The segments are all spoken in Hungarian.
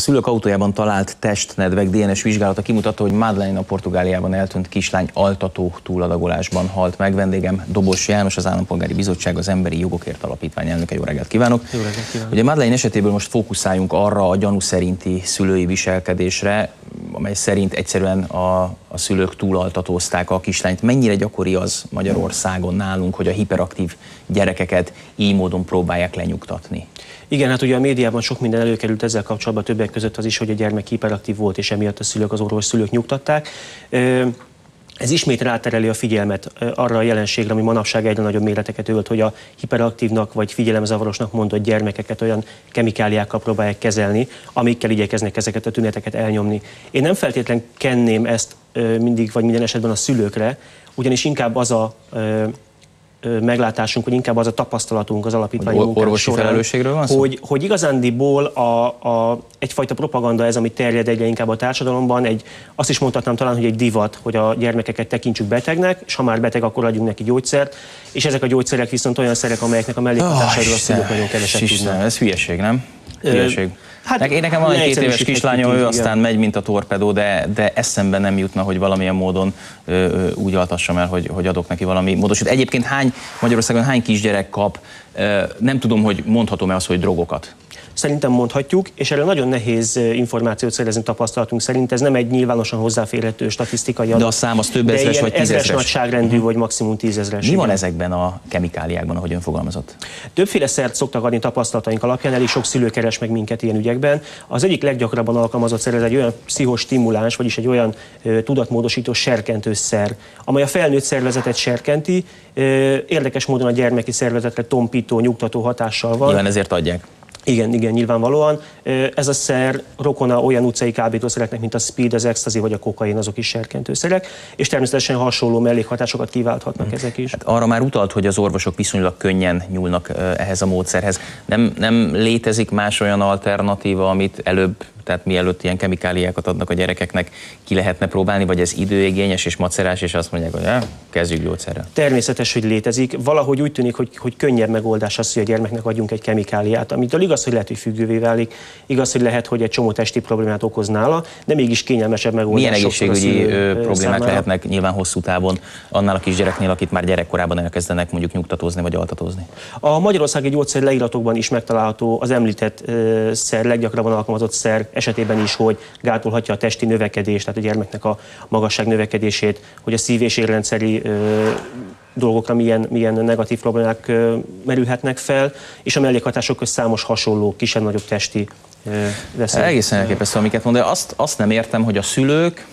szülők autójában talált testnedvek DNS vizsgálata kimutatta, hogy Madeleine a Portugáliában eltűnt kislány altató túladagolásban halt meg. Vendégem Dobos János, az Állampolgári Bizottság, az Emberi Jogokért Alapítvány elnöke. Jó reggelt kívánok! Jó reggelt kívánok! Ugye Madeleine esetéből most fókuszáljunk arra a gyanú szerinti szülői viselkedésre, amely szerint egyszerűen a szülők túlaltatózták a kislányt. Mennyire gyakori az Magyarországon nálunk, hogy a hiperaktív gyerekeket így módon próbálják lenyugtatni? Igen, hát ugye a médiában sok minden előkerült ezzel kapcsolatban, többek között az is, hogy a gyermek hiperaktív volt, és emiatt a szülők, az orvosszülők nyugtatták. Ez ismét rátereli a figyelmet arra a jelenségre, ami manapság egyre nagyobb méreteket ölt, hogy a hiperaktívnak vagy figyelemzavarosnak mondott gyermekeket olyan kemikáliákkal próbálják kezelni, amikkel igyekeznek ezeket a tüneteket elnyomni. Én nem feltétlenül kenném ezt mindig vagy minden esetben a szülőkre, ugyanis inkább az a meglátásunk, hogy inkább az a tapasztalatunk az alapítványi munkánk orvosi során, felelősségről van szó? hogy igazándiból egyfajta propaganda ez, ami terjed egyre inkább a társadalomban, azt is mondhatnám talán, hogy egy divat, hogy a gyermekeket tekintsük betegnek, és ha már beteg, akkor adjunk neki gyógyszert, és ezek a gyógyszerek viszont olyan szerek, amelyeknek a mellékhatásairól a szülők nagyon keveset tudnak. Ez hülyeség, nem? Hülyeség. Hát nekem van egy 2 éves kislányom, ő aztán megy, mint a torpedó, de eszembe nem jutna, hogy valamilyen módon úgy altassam el, hogy adok neki valami módosít. Egyébként Magyarországon hány kisgyerek kap, nem tudom, hogy mondhatom-e azt, hogy drogokat? Szerintem mondhatjuk, és erről nagyon nehéz információt szerezni tapasztalatunk szerint. Ez nem egy nyilvánosan hozzáférhető statisztikai adat. De a szám az több ezres vagy 10 ezres? Nagyságrendű, vagy maximum 10 ezres. Mi van ezekben a kemikáliákban, ahogy ön fogalmazott? Többféle szert szoktak adni tapasztalataink alapján, elég sok szülő keres meg minket ilyen ügyekben. Az egyik leggyakrabban alkalmazott szer ez egy olyan pszichostimuláns, vagyis egy olyan tudatmódosító serkentőszer, amely a felnőtt szervezetet serkenti, érdekes módon a gyermeki szervezetre tompító, nyugtató hatással van. Nyilván ezért adják. Igen, nyilvánvalóan. Ez a szer rokona olyan utcai kábítószereknek, mint a speed, az ecstasy vagy a kokain, azok is serkentőszerek, és természetesen hasonló mellékhatásokat kiválthatnak ezek is. Hát arra már utalt, hogy az orvosok viszonylag könnyen nyúlnak ehhez a módszerhez. Nem létezik más olyan alternatíva, amit előbb, tehát mielőtt ilyen kemikáliákat adnak a gyerekeknek, ki lehetne próbálni, vagy ez időigényes és macerás, és azt mondják, hogy kezdjük gyógyszerrel? Természetes, hogy létezik. Valahogy úgy tűnik, hogy könnyebb megoldás az, hogy a gyermeknek adjunk egy kemikáliát, amitől igaz, hogy lehet, hogy függővé válik, igaz, hogy lehet, hogy egy csomó testi problémát okoz nála, de mégis kényelmesebb megoldás. Milyen egészségügyi problémák lehetnek nyilván hosszú távon annál a kisgyereknél, akit már gyerekkorában elkezdenek mondjuk nyugtatózni vagy altatózni? A magyarországi gyógyszer leíratokban is megtalálható az említett szer, leggyakrabban alkalmazott szer esetében is, hogy gátolhatja a testi növekedést, tehát a gyermeknek a magasság növekedését, hogy a szív- és érrendszeri dolgokra milyen negatív problémák merülhetnek fel, és a mellékhatások közt számos hasonló, kisebb-nagyobb testi veszély. Egészen elképesztő, amiket mond, de azt nem értem, hogy a szülők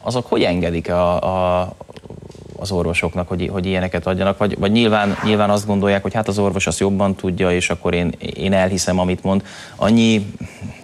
azok hogy engedik az orvosoknak, hogy ilyeneket adjanak, vagy nyilván azt gondolják, hogy hát az orvos azt jobban tudja, és akkor én elhiszem, amit mond. Annyi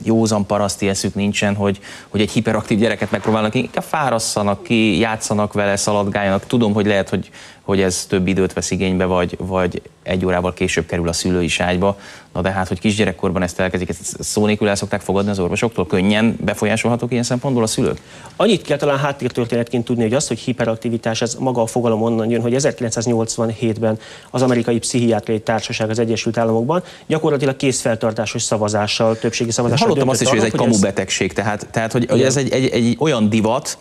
józan paraszti eszük nincsen, hogy egy hiperaktív gyereket megpróbálnak, inkább fárasszanak ki, játszanak vele, szaladgáljanak. Tudom, hogy lehet, hogy ez több időt vesz igénybe, vagy 1 órával később kerül a szülői ágyba. Na de hát, hogy kisgyerekkorban ezt elkezdik, ezt szó nélkül el szokták fogadni az orvosoktól? Könnyen befolyásolhatók ilyen szempontból a szülők? Annyit kell talán háttértörténetként tudni, hogy az, hogy hiperaktivitás, ez maga a fogalom onnan jön, hogy 1987-ben az Amerikai Pszichiátriai Társaság az Egyesült Államokban gyakorlatilag készfeltartásos szavazással, többségi szavazással hallottam azt is, hogy ez egy kamubetegség, tehát hogy ez egy olyan divat,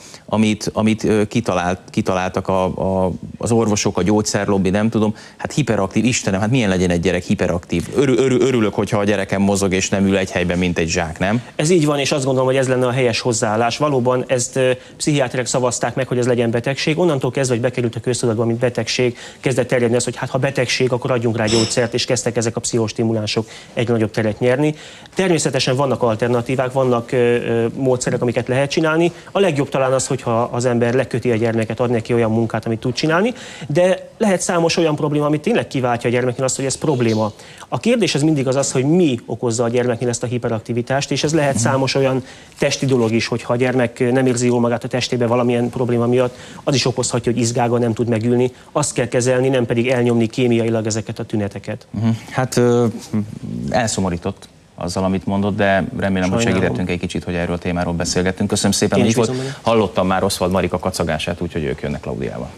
amit kitaláltak az orvosok, a gyógyszerlobbi, nem tudom, hát hiperaktív, Istenem, hát milyen legyen egy gyerek hiperaktív? Örülök, hogyha a gyerekem mozog és nem ül egy helyben, mint egy zsák, nem? Ez így van, és azt gondolom, hogy ez lenne a helyes hozzáállás. Valóban ezt pszichiáterek szavazták meg, hogy ez legyen betegség. Onnantól kezdve, hogy bekerült a köztudatba, mint betegség, kezdett terjedni az, hogy hát ha betegség, akkor adjunk rá gyógyszert, és kezdtek ezek a pszichostimulánsok egyre nagyobb teret nyerni. Természetesen vannak alternatívák, vannak módszerek, amiket lehet csinálni. A legjobb talán az, hogyha az ember leköti a gyermeket, ad neki olyan munkát, amit tud csinálni, de lehet számos olyan probléma, amit tényleg kiváltja a gyermeknél azt, hogy ez probléma. A kérdés az mindig az, hogy mi okozza a gyermeknél ezt a hiperaktivitást, és ez lehet számos olyan testi dolog is, hogyha a gyermek nem érzi jól magát a testében valamilyen probléma miatt, az is okozhatja, hogy izgága, nem tud megülni. Azt kell kezelni, nem pedig elnyomni kémiailag ezeket a tüneteket. Hát elszomorított azzal, amit mondott, de remélem, hogy segítettünk egy kicsit, hogy erről a témáról beszélgettünk. Köszönöm szépen, hogy itt volt. Hallottam már Oswald Marika kacagását, úgyhogy ők jönnek Klaudiával.